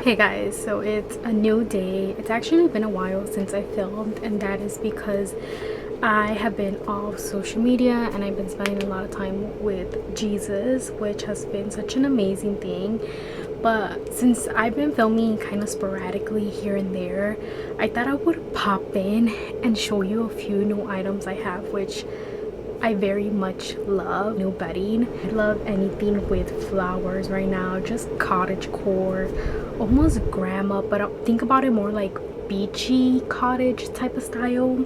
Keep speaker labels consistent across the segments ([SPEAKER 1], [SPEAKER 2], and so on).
[SPEAKER 1] Hey guys, so it's a new day. It's actually been a while since I filmed, and that is because I have been off social media and I've been spending a lot of time with Jesus, which has been such an amazing thing. But since I've been filming kind of sporadically here and there, I thought I would pop in and show you a few new items I have, which I very much love. New bedding. I love anything with flowers right now, just cottage core, almost grandma, but I think about it more like beachy cottage type of style.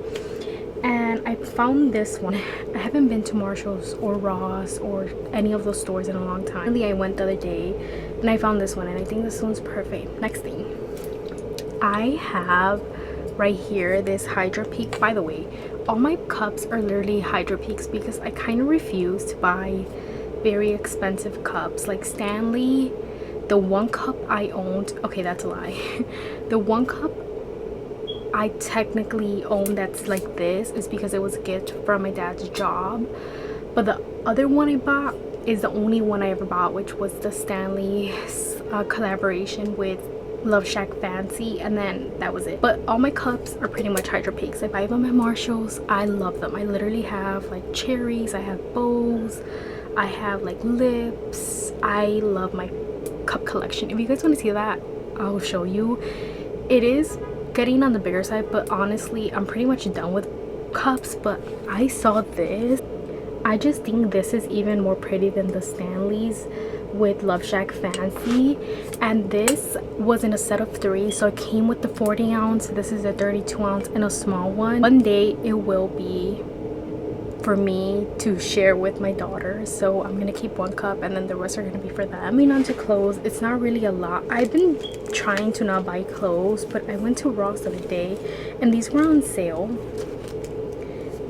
[SPEAKER 1] And I found this one. I haven't been to Marshall's or Ross or any of those stores in a long time. Really, I went the other day and I found this one, and I think this one's perfect. Next thing, I have right here this Hydra Peak. By the way, all my cups are literally Hydra Peaks because I kind of refuse to buy very expensive cups like Stanley. The one cup I owned, okay, that's a lie. The one cup I technically own that's like this is because it was a gift from my dad's job, but the other one I bought is the only one I ever bought, which was the Stanley collaboration with Love Shack Fancy, and then that was it. But all my cups are pretty much Hydro Peaks. I buy them at Marshall's. I love them. I literally have like cherries, I have bows, I have like lips. I love my cup collection. If you guys want to see that, I'll show you. It is getting on the bigger side, but honestly I'm pretty much done with cups. But I saw this. I just think this is even more pretty than the Stanleys with Love Shack Fancy, and this was in a set of 3, so it came with the 40 ounce. This is a 32 ounce and a small one. One day it will be for me to share with my daughter, so I'm gonna keep one cup and then the rest are gonna be for them. Coming on to clothes, it's not really a lot. I've been trying to not buy clothes, but I went to Ross the other day and these were on sale.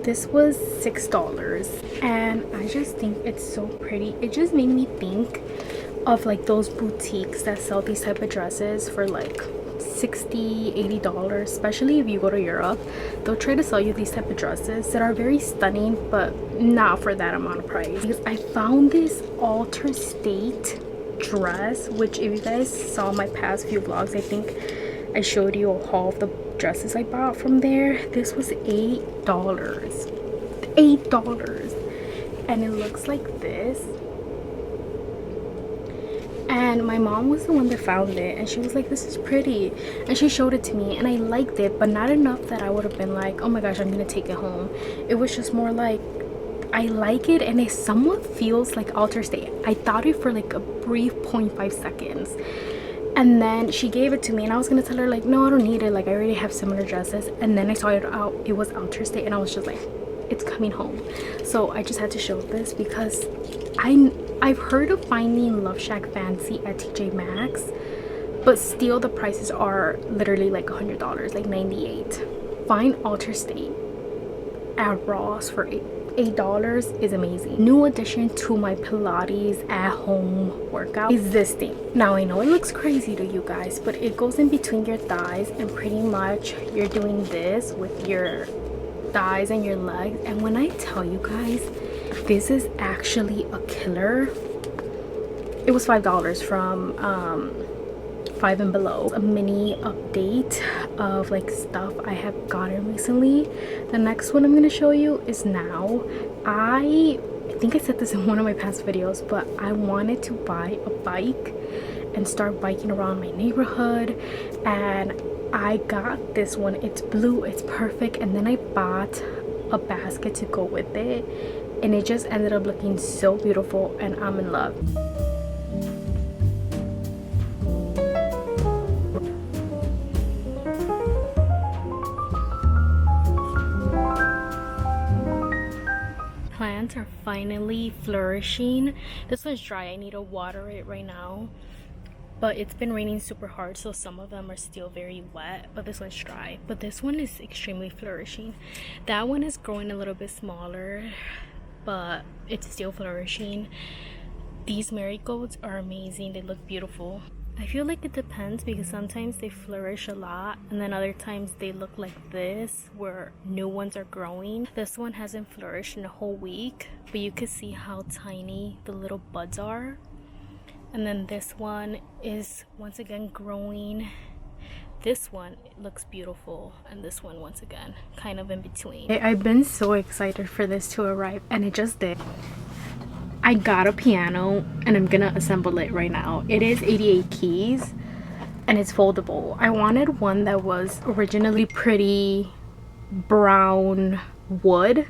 [SPEAKER 1] This was $6 and I just think it's so pretty. It just made me think of like those boutiques that sell these type of dresses for like $60-$80, especially if you go to Europe. They'll try to sell you these type of dresses that are very stunning, but not for that amount of price. Because I found this Alter State dress, which if you guys saw my past few vlogs, I think I showed you a haul of the dresses I bought from there. This was $8, and it looks like this. And my mom was the one that found it, and she was like, this is pretty, and she showed it to me and I liked it, but not enough that I would have been like, oh my gosh, I'm gonna take it home. It was just more like, I like it, and it somewhat feels like Alter State. I thought it for like a brief 0.5 seconds, and then she gave it to me and I was gonna tell her like, no, I don't need it, like I already have similar dresses. And then I saw it was Alter State and I was just like, it's coming home. So I just had to show this because I've heard of finding Love Shack Fancy at TJ Maxx, but still the prices are literally like $100, like $98. Find Alter State at Ross for $8 is amazing. New addition to my Pilates at home workout is this thing. Now I know it looks crazy to you guys, but it goes in between your thighs, and pretty much you're doing this with your thighs and your legs. And when I tell you guys, this is actually a killer. It was $5 from Five and Below. A mini update of like stuff I have gotten recently. The next one I'm going to show you is now. I think I said this in one of my past videos, but I wanted to buy a bike and start biking around my neighborhood, and I got this one. It's blue, it's perfect, and then I bought a basket to go with it, and it just ended up looking so beautiful, and I'm in love. Plants are finally flourishing. This one's dry. I need to water it right now, but it's been raining super hard, so some of them are still very wet, but this one's dry. But this one is extremely flourishing. That one is growing a little bit smaller, but it's still flourishing. These marigolds are amazing. They look beautiful. I feel like it depends because sometimes they flourish a lot and then other times they look like this where new ones are growing. This one hasn't flourished in a whole week, but you can see how tiny the little buds are. And then this one is once again growing. This one looks beautiful, and this one once again kind of in between. I've been so excited for this to arrive, and it just did. I got a piano and I'm gonna assemble it right now. It is 88 keys and it's foldable. I wanted one that was originally pretty brown wood,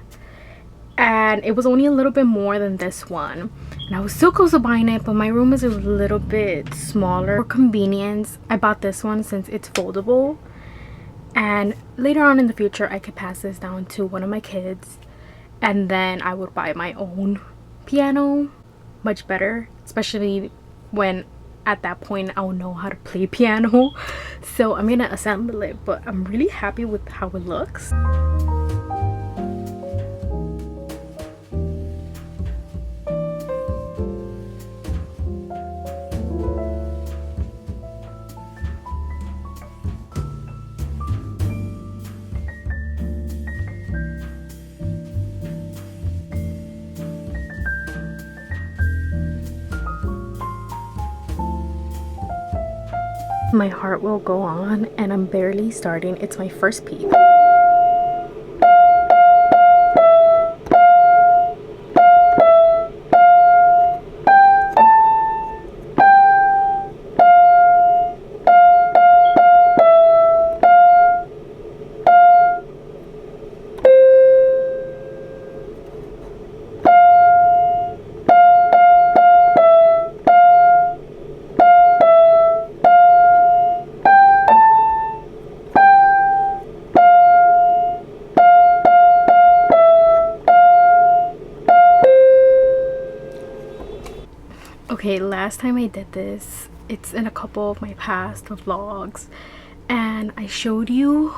[SPEAKER 1] and it was only a little bit more than this one, and I was so close to buying it, but my room is a little bit smaller. For convenience, I bought this one since it's foldable, and later on in the future I could pass this down to one of my kids, and then I would buy my own piano. Much better, especially when at that point I'll know how to play piano. So I'm gonna assemble it, but I'm really happy with how it looks. My heart will go on, and I'm barely starting. It's my first peek. Okay, last time I did this, it's in a couple of my past vlogs, and I showed you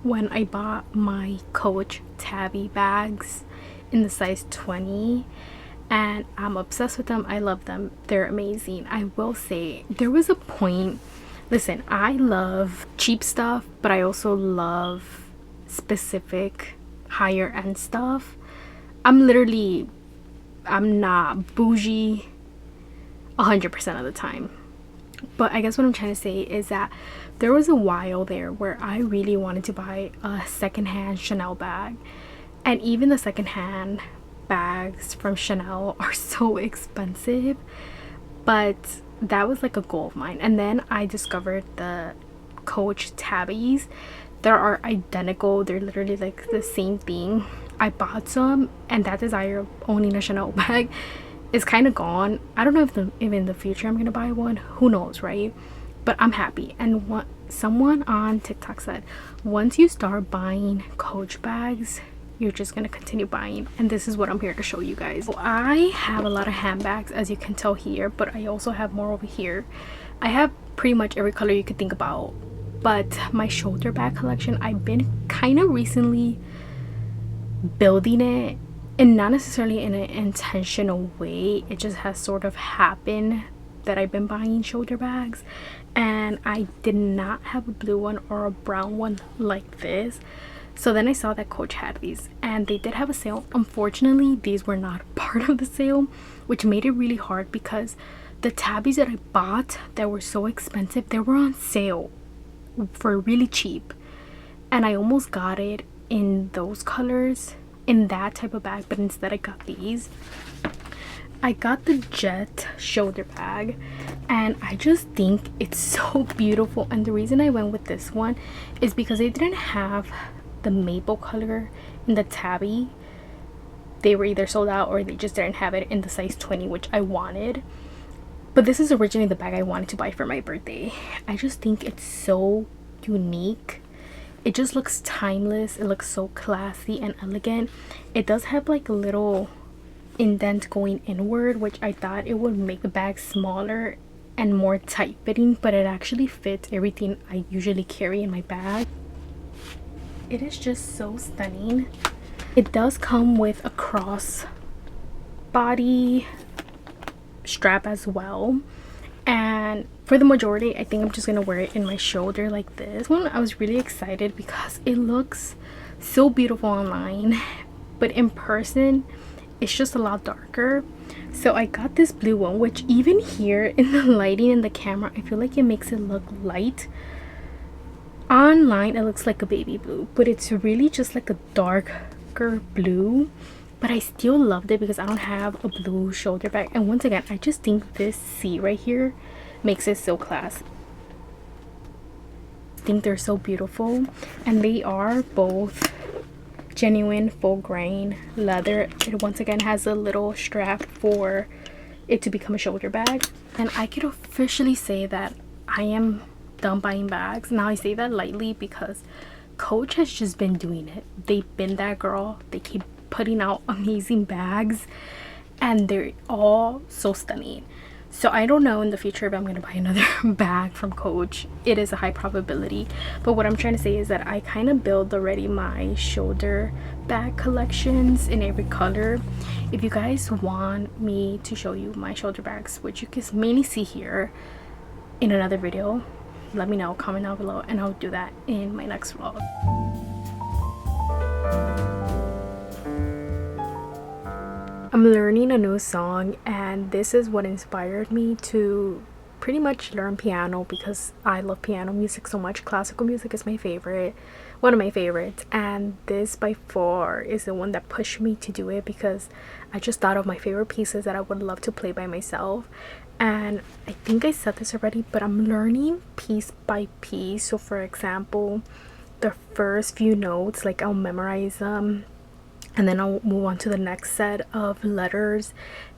[SPEAKER 1] when I bought my Coach tabby bags in the size 20, and I'm obsessed with them. I love them. They're amazing. I will say there was a point, listen, I love cheap stuff, but I also love specific higher end stuff. I'm not bougie 100% of the time, but I guess what I'm trying to say is that there was a while there where I really wanted to buy a secondhand Chanel bag, and even the secondhand bags from Chanel are so expensive, but that was like a goal of mine. And then I discovered the Coach tabbies that are identical. They're literally like the same thing. I bought some, and that desire of owning a Chanel bag is kind of gone. I don't know if in the future I'm gonna buy one, who knows, right? But I'm happy. And what someone on TikTok said, once you start buying Coach bags, you're just gonna continue buying, and this is what I'm here to show you guys. So I have a lot of handbags, as you can tell here, but I also have more over here. I have pretty much every color you could think about, but my shoulder bag collection, I've been kind of recently building it, and not necessarily in an intentional way. It just has sort of happened that I've been buying shoulder bags, and I did not have a blue one or a brown one like this. So then I saw that Coach had these, and they did have a sale. Unfortunately, these were not part of the sale, which made it really hard because the tabbies that I bought that were so expensive, they were on sale for really cheap, and I almost got it in those colors, in that type of bag, but instead I got these. I got the Jet shoulder bag, and I just think it's so beautiful. And the reason I went with this one is because they didn't have the maple color in the tabby. They were either sold out or they just didn't have it in the size 20, which I wanted. But this is originally the bag I wanted to buy for my birthday. I just think it's so unique. It just looks timeless. It looks so classy and elegant. It does have like a little indent going inward, which I thought it would make the bag smaller and more tight fitting, but it actually fits everything I usually carry in my bag. It is just so stunning. It does come with a cross body strap as well, and for the majority I think I'm just gonna wear it in my shoulder like this. One, I was really excited because it looks so beautiful online, but in person it's just a lot darker. So I got this blue one, which even here in the lighting in the camera, I feel like it makes it look light. Online it looks like a baby blue, but it's really just like a darker blue. But I still loved it because I don't have a blue shoulder bag. And once again, I just think this C right here makes it so classy. I think they're so beautiful, and they are both genuine full grain leather. It once again has a little strap for it to become a shoulder bag, and I could officially say that I am done buying bags. Now I say that lightly because Coach has just been doing it. They've been that girl. They keep putting out amazing bags and they're all so stunning. So I don't know in the future if I'm going to buy another bag from Coach. It is a high probability, but what I'm trying to say is that I kind of build already my shoulder bag collections in every color. If you guys want me to show you my shoulder bags, which you can mainly see here in another video, let me know, comment down below, and I'll do that in my next vlog. I'm learning a new song, and this is what inspired me to pretty much learn piano because I love piano music so much. Classical music is my favorite, one of my favorites, and this by far is the one that pushed me to do it because I just thought of my favorite pieces that I would love to play by myself. And I think I said this already, but I'm learning piece by piece. So for example, the first few notes, like I'll memorize them, and then I'll move on to the next set of letters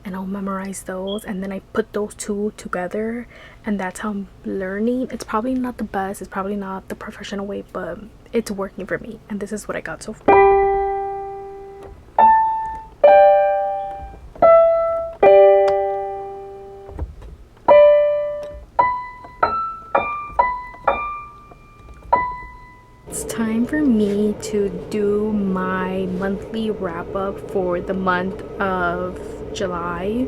[SPEAKER 1] and I'll memorize those, and then I put those two together, and that's how I'm learning. It's probably not the best, it's probably not the professional way, but it's working for me, and this is what I got so far. It's time for me to do my monthly wrap up for the month of July,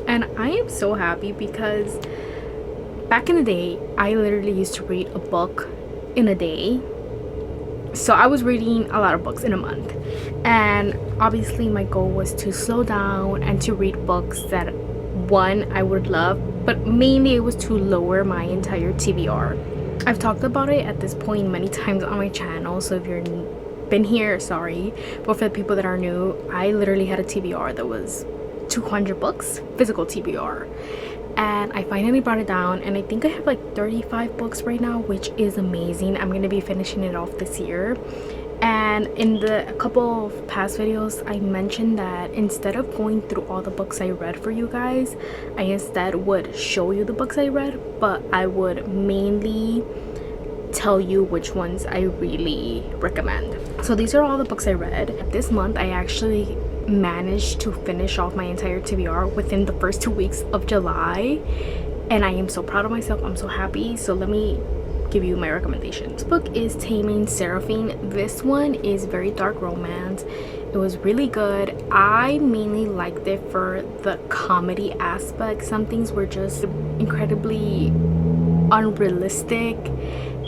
[SPEAKER 1] and I am so happy because back in the day I literally used to read a book in a day. So I was reading a lot of books in a month, and obviously my goal was to slow down and to read books that one I would love, but mainly it was to lower my entire TBR. I've talked about it at this point many times on my channel, so if you're been here, sorry, but for the people that are new, I literally had a TBR that was 200 books, physical TBR, and I finally brought it down, and I think I have like 35 books right now, which is amazing. I'm gonna be finishing it off this year. And in a couple of past videos I mentioned that instead of going through all the books I read for you guys, I instead would show you the books I read, but I would mainly tell you which ones I really recommend. So these are all the books I read. This month I actually managed to finish off my entire TBR within the first 2 weeks of July, and I am so proud of myself. I'm so happy. So let me give you my recommendations. This book is Taming Seraphine. This one is very dark romance. It was really good. I mainly liked it for the comedy aspect. Some things were just incredibly unrealistic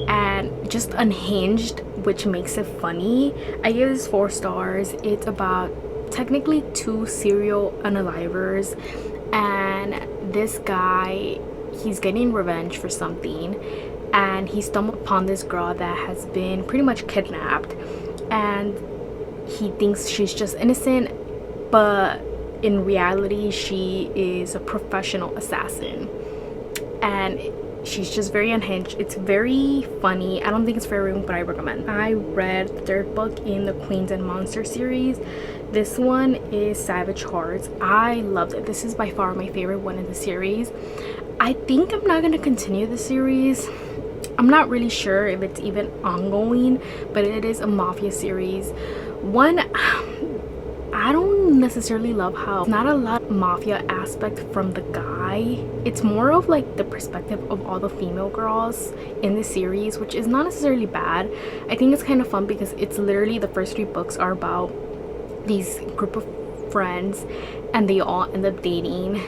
[SPEAKER 1] and just unhinged, which makes it funny. I give this 4 stars. It's about technically 2 serial unalivers, and this guy, he's getting revenge for something, and he stumbled upon this girl that has been pretty much kidnapped, and he thinks she's just innocent, but in reality she is a professional assassin, and she's just very unhinged. It's very funny. I don't think it's for everyone, but I recommend. I read the 3rd book in the Queens and Monster series. This one is Savage Hearts. I loved it. This is by far my favorite one in the series. I think I'm not going to continue the series. I'm not really sure if it's even ongoing, but it is a mafia series. One, I don't necessarily love how it's not a lot of mafia aspect from the guy. It's more of like the perspective of all the female girls in the series, which is not necessarily bad. I think it's kind of fun because it's literally the first 3 books are about these group of friends, and they all end up dating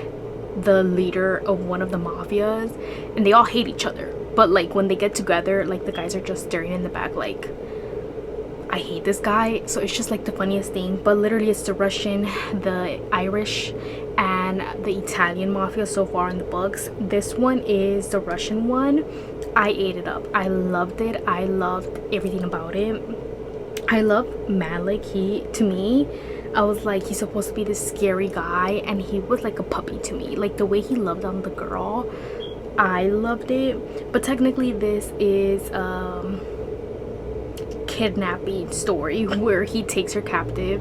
[SPEAKER 1] the leader of one of the mafias, and they all hate each other, but like when they get together, like the guys are just staring in the back like, I hate this guy. So it's just like the funniest thing. But literally it's the Russian, the Irish, and the Italian mafia so far in the books. This one is the Russian one. I ate it up. I loved it. I loved everything about it. I love Malik. He, to me, I was like, he's supposed to be this scary guy, and he was like a puppy to me. Like the way he loved on the girl, I loved it. But technically this is kidnapping story where he takes her captive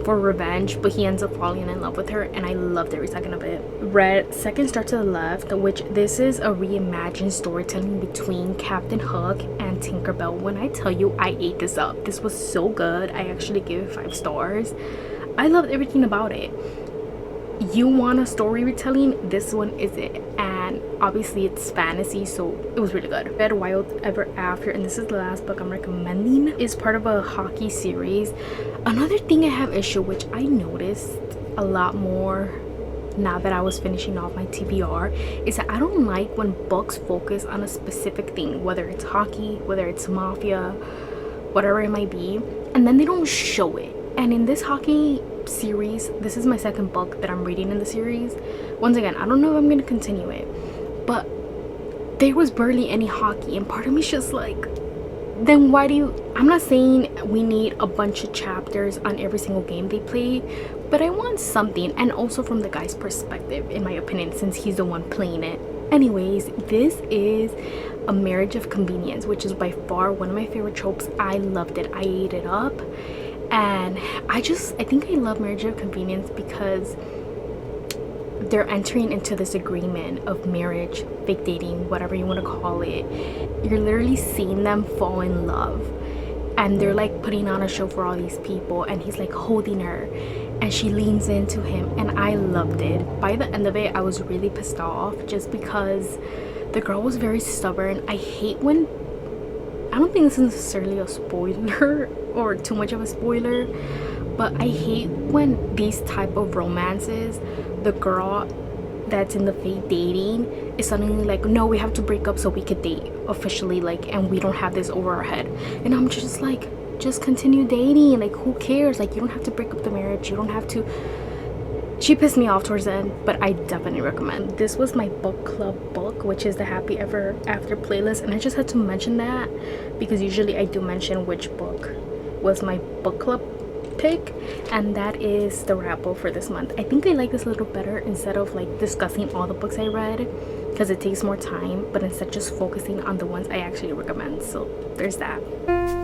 [SPEAKER 1] for revenge, but he ends up falling in love with her, and I loved every second of it. Read second start to the left, which this is a reimagined storytelling between Captain Hook and Tinkerbell. When I tell you I ate this up, this was so good. I actually gave it 5 stars. I loved everything about it. You want a story retelling, this one is it. And obviously it's fantasy, so it was really good. Read Wild Ever After, and this is the last book I'm recommending. It's part of a hockey series. Another thing I have issue, which I noticed a lot more now that I was finishing off my TBR, is that I don't like when books focus on a specific thing, whether it's hockey, whether it's mafia, whatever it might be, and then they don't show it. And in this hockey series, this is my second book that I'm reading in the series. Once again, I don't know if I'm gonna continue it, but there was barely any hockey, and part of me is just like, then why do you, I'm not saying we need a bunch of chapters on every single game they play, but I want something, and also from the guy's perspective, in my opinion, since he's the one playing it. Anyways, this is A Marriage of Convenience, which is by far one of my favorite tropes. I loved it. I ate it up. And I think I love Marriage of Convenience because they're entering into this agreement of marriage, fake dating, whatever you want to call it. You're literally seeing them fall in love, and they're like putting on a show for all these people, and he's like holding her and she leans into him, and I loved it. By the end of it, I was really pissed off just because the girl was very stubborn. I hate when, I don't think this is necessarily a spoiler or too much of a spoiler, but I hate when these type of romances, the girl that's in the fake dating is suddenly like, no, we have to break up so we could date officially, like, and we don't have this over our head. And I'm just like, just continue dating, like, who cares? Like, you don't have to break up the marriage, you don't have to. She pissed me off towards the end, but I definitely recommend. This was my book club book, which is the Happy Ever After playlist, and I just had to mention that because usually I do mention which book was my book club pick, and that is the wrap book for this month. I think I like this a little better instead of like discussing all the books I read, because it takes more time, but instead just focusing on the ones I actually recommend. So there's that.